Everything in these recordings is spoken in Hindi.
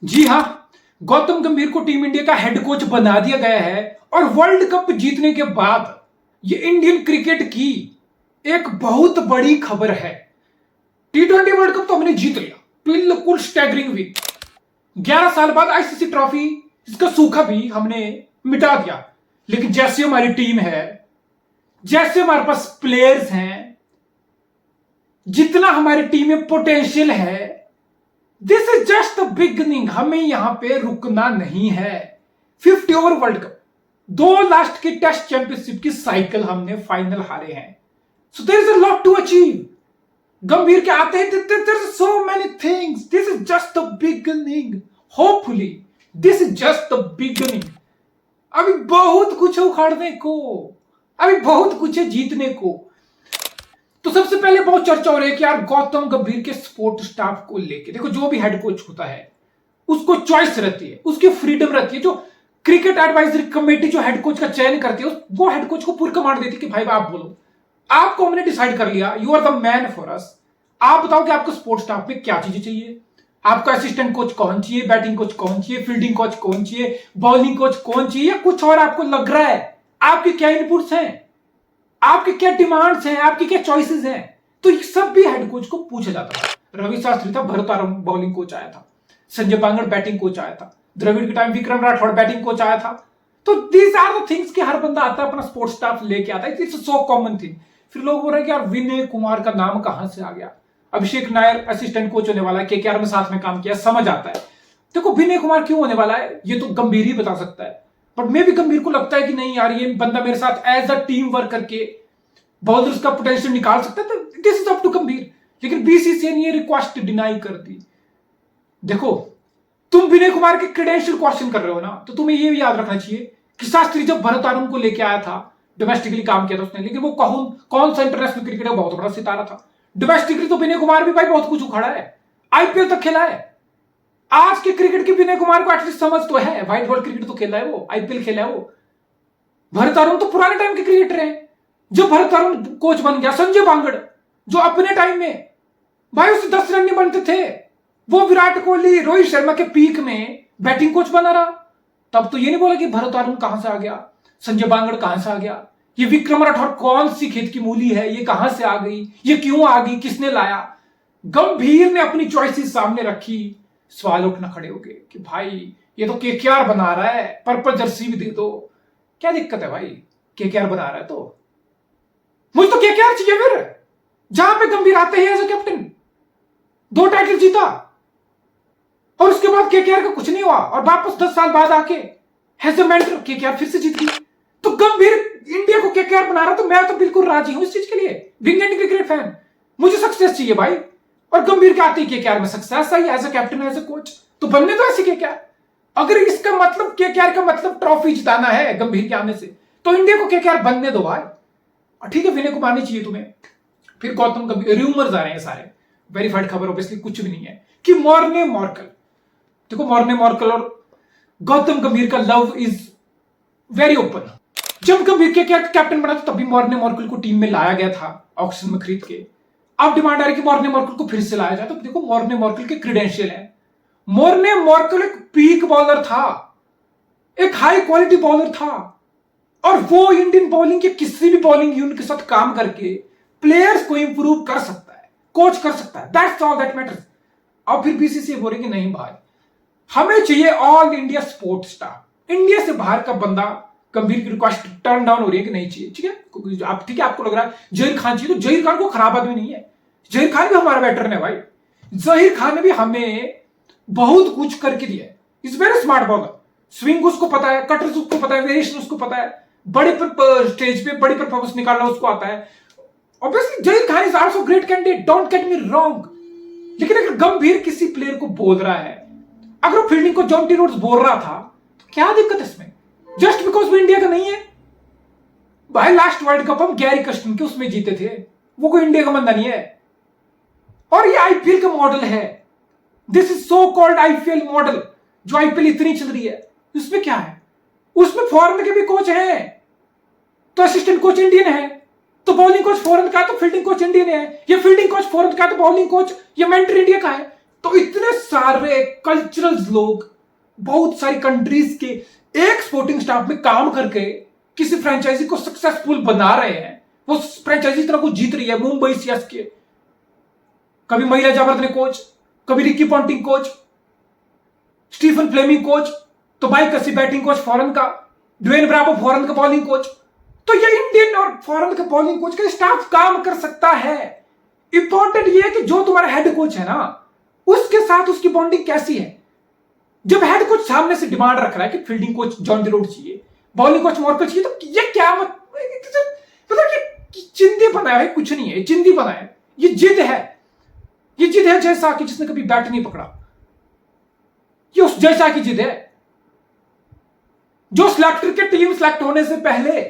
जी हां, गौतम गंभीर को टीम इंडिया का हेड कोच बना दिया गया है और वर्ल्ड कप जीतने के बाद ये इंडियन क्रिकेट की एक बहुत बड़ी खबर है। T20 वर्ल्ड कप तो हमने जीत लिया, बिल्कुल स्टैगरिंग विन। 11 साल बाद आईसीसी ट्रॉफी, इसका सूखा भी हमने मिटा दिया। लेकिन जैसे हमारी टीम है, जैसे हमारे पास प्लेयर्स हैं, जितना हमारी टीम में पोटेंशियल है, this is just the beginning. हमें यहां पे रुकना नहीं है। 50 ओवर वर्ल्ड कप, दो लास्ट की टेस्ट चैंपियनशिप की साइकिल हमने फाइनल हारे हैं। So there is a lot to achieve. Gambhir के आते हैं, there is so many things. This is just the beginning. Hopefully this is just the beginning. अभी बहुत कुछ है उखाड़ने को, अभी बहुत कुछ है जीतने को। तो सबसे पहले बहुत चर्चा हो रही है कि यार गौतम गंभीर के सपोर्ट स्टाफ को लेके, देखो जो भी हेड कोच होता है उसको चॉइस रहती है, उसकी फ्रीडम रहती है। जो क्रिकेट एडवाइजरी कमेटी जो हेड कोच का चयन करती है, वो हेड कोच को पूरी कमांड देती है कि भाई आप बोलो, आपको हमने डिसाइड कर लिया, you are the man for us. आप बताओ कि आपको सपोर्ट स्टाफ में क्या चीजें चाहिए, आपका असिस्टेंट कोच कौन चाहिए, बैटिंग कोच कौन चाहिए, फील्डिंग कोच कौन चाहिए, बॉलिंग कोच कौन चाहिए, या कुछ और आपको लग रहा है, आपके क्या इनपुट्स हैं, आपके क्या डिमांड्स हैं, आपकी क्या चॉइसेस हैं। तो ये सब भी हेड कोच को पूछा जाता था। रवि शास्त्री था, भरत आर्यन बॉलिंग कोच आया था, संजय बांगड़ बैटिंग कोच आया था, द्रविड़ के time Vikram Rathore batting coach आया था। तो दीज आर द थिंग्स कि हर बंदा आता है, अपना स्पोर्ट्स स्टाफ लेके आता है। It's so common thing. फिर लोग बोल रहे हैं कि यार विनय कुमार का नाम कहां से आ गया, अभिषेक नायर असिस्टेंट कोच होने वाला है, केकेआर में साथ में काम किया, समझ आता है। देखो विनय कुमार क्यों होने वाला है ये तो गंभीर ही बता सकता है, बट मे भी गंभीर को लगता है कि नहीं यार ये बंदा मेरे साथ एज अ टीम वर्क करके बॉलर्स का पोटेंशियल निकाल सकता है, तो दिस इज अप टू गंभीर। लेकिन बीसीसीआई ने ये रिक्वेस्ट डिनाई कर दी। देखो तुम विनय कुमार के क्रेडेंशियल क्वेश्चन कर रहे हो ना, तो तुम्हें ये भी याद रखना चाहिए कि शास्त्री जब भरत आर्यन को लेके आया था, डोमेस्टिकली काम किया था उसने, लेकिन वो कौन सा इंटरनेशनल क्रिकेट है, बहुत बड़ा सितारा था। डोमेस्टिकली तो विनय कुमार भी भाई बहुत कुछ उखाड़ा है, आईपीएल तक खेला है। आज के क्रिकेट के विनय कुमार को एटलीस्ट समझ तो है, व्हाइट बॉल क्रिकेट तो खेला है वो, आईपीएल खेला है वो। भरत आर्यन तो पुराने टाइम के क्रिकेटर हैं। जो भरत आर्यन कोच बन गया, संजय बांगड़ जो अपने टाइम में भाई उससे 10 रन नहीं बनते थे, वो विराट कोहली रोहित शर्मा के पीक में बैटिंग कोच बना रहा। तब तो ये नहीं बोला कि भरत आर्यन कहां से आ गया, संजय बांगड़ कहां से आ गया, ये विक्रम राठौर कौन सी खेत की मूली है, ये कहां से आ गई, ये क्यों आ गई, किसने लाया। गंभीर ने अपनी चॉइसेस सामने रखी, सवाल उठना खड़े हो गए कि भाई ये तो केकेआर बना रहा है, पर्पल जर्सी भी दे दो, क्या दिक्कत है भाई, केकेआर बना रहा है तो मुझे तो केकेआर चाहिए। फिर जहां पे गंभीर आते हैं एज अ कैप्टन, 2 टाइटल जीता और उसके बाद केकेआर का कुछ नहीं हुआ, और वापस 10 साल बाद आके हैज अ मेंटर केकेआर फिर से जीत गई। तो गंभीर इंडिया को केकेआर बना रहा, तो मैं तो बिल्कुल राजी हूं इस चीज के लिए, बिग इंडियन क्रिकेट फैन, मुझे सक्सेस चाहिए भाई। और गंभीर के आते ही केकेआर में सक्सेस आई as a captain, as a coach, तो बनने तो ऐसे केकेआर। अगर इसका मतलब केकेआर का मतलब ट्रॉफी जिताना है गंभीर के आने से, तो इंडिया को केकेआर बनने दो भाई। ठीक है विनय कुमार नहीं चाहिए तुम्हें। फिर गौतम गंभीर, रूमर्स आ रहे हैं सारे, वेरीफाइड खबर ऑब्वियसली कुछ भी नहीं है, कि मॉर्ने मॉर्कल, देखो मॉर्ने मॉर्कल और गौतम गंभीर का लव इज वेरी ओपन। जब गंभीर के कैप्टन बना था तब भी मॉर्ने मॉर्कल को टीम में लाया गया था ऑक्शन में खरीद के। अब डिमांड आ रही है कि मॉर्ने मॉर्कल को फिर से लाया जाए। तो देखो मॉर्ने मॉर्कल के क्रेडेंशियल है, मॉर्ने मॉर्कल एक पीक बॉलर था, एक हाई क्वालिटी बॉलर था, और वो इंडियन बॉलिंग के किसी भी बॉलिंग यूनिट के साथ काम करके प्लेयर्स को इंप्रूव कर सकता है, कोच कर सकता है, दैट्स ऑल दैट मैटर्स। अब फिर बीसीसीआई बोल रही कि नहीं भाई, हमें चाहिए all India sports staff, India से बाहर का बंदा। गंभीर की रिक्वेस्ट टर्न डाउन हो रही है कि नहीं चाहिए, ठीक है आप, ठीक है आपको लग रहा है जहीर खान चाहिए, तो जहीर खान को खराब आदमी नहीं है, जहीर खान भी हमारा वेटरन है भाई। जहीर खान ने भी हमें बहुत कुछ करके दिया है, is very smart bowler, swing उसको पता है, कटर्स उसको पता है, वेरिएशन उसको पता है, बड़े पर स्टेज पे बड़ी परफॉर्मेंस निकालना उसको आता है। Obviously Zaheer Khan is also great candidate, don't get me wrong. लेकिन अगर गंभीर किसी प्लेयर को बोल रहा है, अगर वो फील्डिंग को जॉन्टी रोड्स बोल रहा था, तो क्या दिक्कत है इसमें, जस्ट बिकॉज वो इंडिया का नहीं है भाई। लास्ट वर्ल्ड कप हम गैरी कस्टन के उसमें जीते थे, वो कोई इंडिया का बंदा नहीं है। और ये आईपीएल का मॉडल है, this is so called IPL model, जो आईपीएल इतनी चल रही है, उसमें क्या है, उसमें फॉरेन के भी कोच हैं, तो असिस्टेंट कोच इंडियन है, तो बॉलिंग कोच फॉरेन का है, तो फील्डिंग कोच इंडियन है, ये फील्डिंग कोच फॉरेन का है, तो बॉलिंग कोच ये मेंटर इंडिया का है। तो इतने सारे कल्चरल लोग बहुत सारी कंट्रीज के एक स्पोर्टिंग स्टाफ में काम करके किसी फ्रेंचाइजी को सक्सेसफुल बना रहे हैं। वो फ्रेंचाइजी इतना कुछ जीत रही है। मुंबई सीएसके, कभी महिला जाबरदने कोच, कभी Ricky Ponting coach, Stephen Fleming coach, तो Mike Hussey batting coach foreign का, ड्वेन ब्रावो फॉरेन का बॉलिंग कोच। तो ये इंडियन और फॉरेन के बॉलिंग कोच का स्टाफ काम कर सकता है। इंपॉर्टेंट ये है कि जो तुम्हारा हेड कोच है ना, उसके साथ उसकी बॉन्डिंग कैसी है। जब हेड कोच सामने से डिमांड रख रहा है कि फील्डिंग कोच जॉन डिरोड चाहिए, बॉलिंग कोच मॉर्कल चाहिए, तो ये क्या मतलब कि चिंदी बनाया है, कुछ नहीं है, चिंदी बनाया है। ये जिद है, ये जिद है जयसा की, जिसने कभी बैट नहीं पकड़ा। ये उस जयसा की जिद है जो सिलेक्टर के टीम सिलेक्ट होने से पहले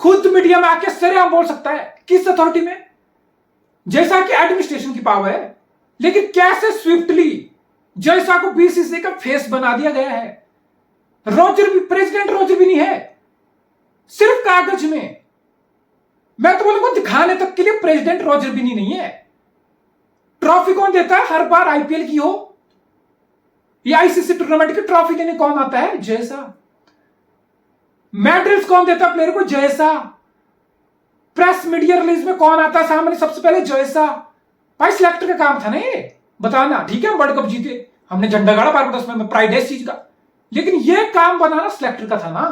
खुद मीडिया में आके सरेआम बोल सकता है। किस अथॉरिटी में? जैसा कि एडमिनिस्ट्रेशन की पावर है, लेकिन कैसे स्विफ्टली जैसा को बीसीसीआई का फेस बना दिया गया है। प्रेसिडेंट रोजर भी नहीं है, सिर्फ कागज में। मैं तो बोलूंगा दिखाने तक के लिए प्रेसिडेंट रोजर भी नहीं है। ट्रॉफी कौन देता है हर बार आईपीएल की हो या आईसीसी टूर्नामेंट की ट्रॉफी देने कौन आता है? जैसा। मेडल्स कौन देता प्लेयर को? जैसा। प्रेस मीडिया रिलीज में कौन आता है सामने सबसे पहले? जैसा। भाई सिलेक्टर का काम था ना ये बताना। ठीक है, हम वर्ल्ड कप जीते, हमने झंडा गाड़ा बारबडोस में, प्राइड है इस चीज का, लेकिन ये काम बनाना सिलेक्टर का था ना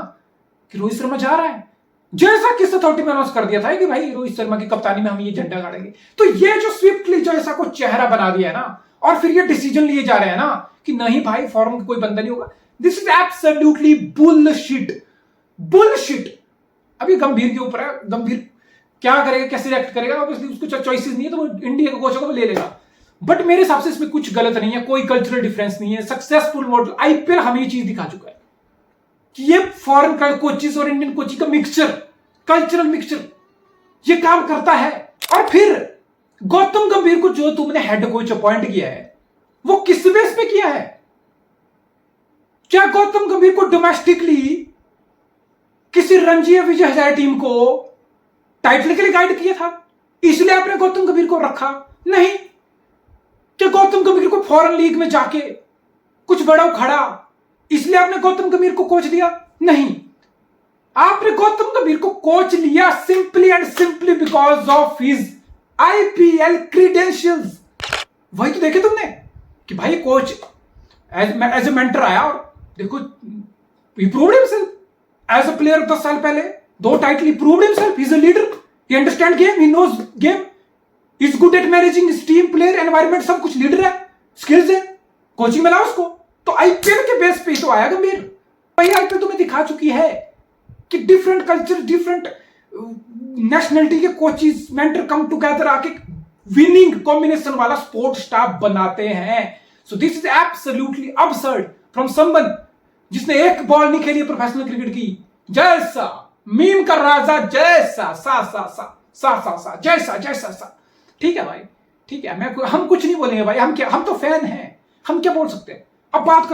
कि रोहित शर्मा जा रहा है। जैसा किस अथॉरिटी में अनाउंस कर दिया था कि भाई रोहित शर्मा की कप्तानी में हम ये झंडा गाड़ेंगे। तो ये जो स्विफ्टली जैसा को चेहरा बना दिया है ना, और फिर ये डिसीजन लिए जा रहे हैं ना कि नहीं भाई फॉरन का कोई बंदा नहीं होगा। This is absolutely bullshit, bullshit. अभी गंभीर के ऊपर है, गंभीर क्या करेगा, कैसे रिएक्ट करेगा, ऑब्वियसली उसको चॉइसेस नहीं है तो वो इंडिया का कोच को ले लेगा। बट मेरे हिसाब से इसमें कुछ गलत नहीं है, कोई कल्चरल डिफरेंस नहीं है। सक्सेसफुल मॉडल आईपीएल हमें ये चीज दिखा चुका है कि ये फॉरेन कोचेस और इंडियन कोचिंग का मिक्सचर, कल्चरल मिक्सचर, ये काम करता है। और फिर गौतम गंभीर को जो तुमने हेड कोच अपॉइंट किया है वो किस बेस पे किया है? क्या गौतम गंभीर को डोमेस्टिकली किसी रणजी विजय हजारे टीम को टाइटल के लिए गाइड किया था इसलिए आपने गौतम गंभीर को रखा? नहीं। क्या गौतम गंभीर को फॉरेन लीग में जाके कुछ बड़ा उखाड़ा इसलिए आपने गौतम गंभीर को कोच दिया? नहीं। आपने गौतम गंभीर को कोच लिया simply and simply because of his IPL credentials. वही तो देखे तुमने कि भाई कोच एज ए मेंटर आया और देखो he proved himself as a player 10 साल पहले, 2 title, he proved himself, he is a leader, he understand game, he knows game, he is good at managing team, player, environment, सब कुछ लीडर है, स्किल्स है, कोचिंग मिला उसको। तो आईपीएल के बेस पे तो आया गंभीर। वही आईपीएल तुम्हें दिखा चुकी है कि डिफरेंट कल्चर, डिफरेंट नेशनलिटी के कोचेस, मेंटर कम टुगेदर आके विनिंग कॉम्बिनेशन वाला स्पोर्ट स्टाफ बनाते हैं। So this is absolutely absurd from someone जिसने एक बॉल नहीं खेली प्रोफेशनल क्रिकेट की। जैसा मीम का राजा, जैसा सा सा सा सा सा सा जैसा जैसा सा। ठीक है भाई, ठीक है, हम कुछ नहीं बोलेंगे भाई, हम क्या, हम तो फैन हैं, हम क्या बोल सकते हैं। अब बात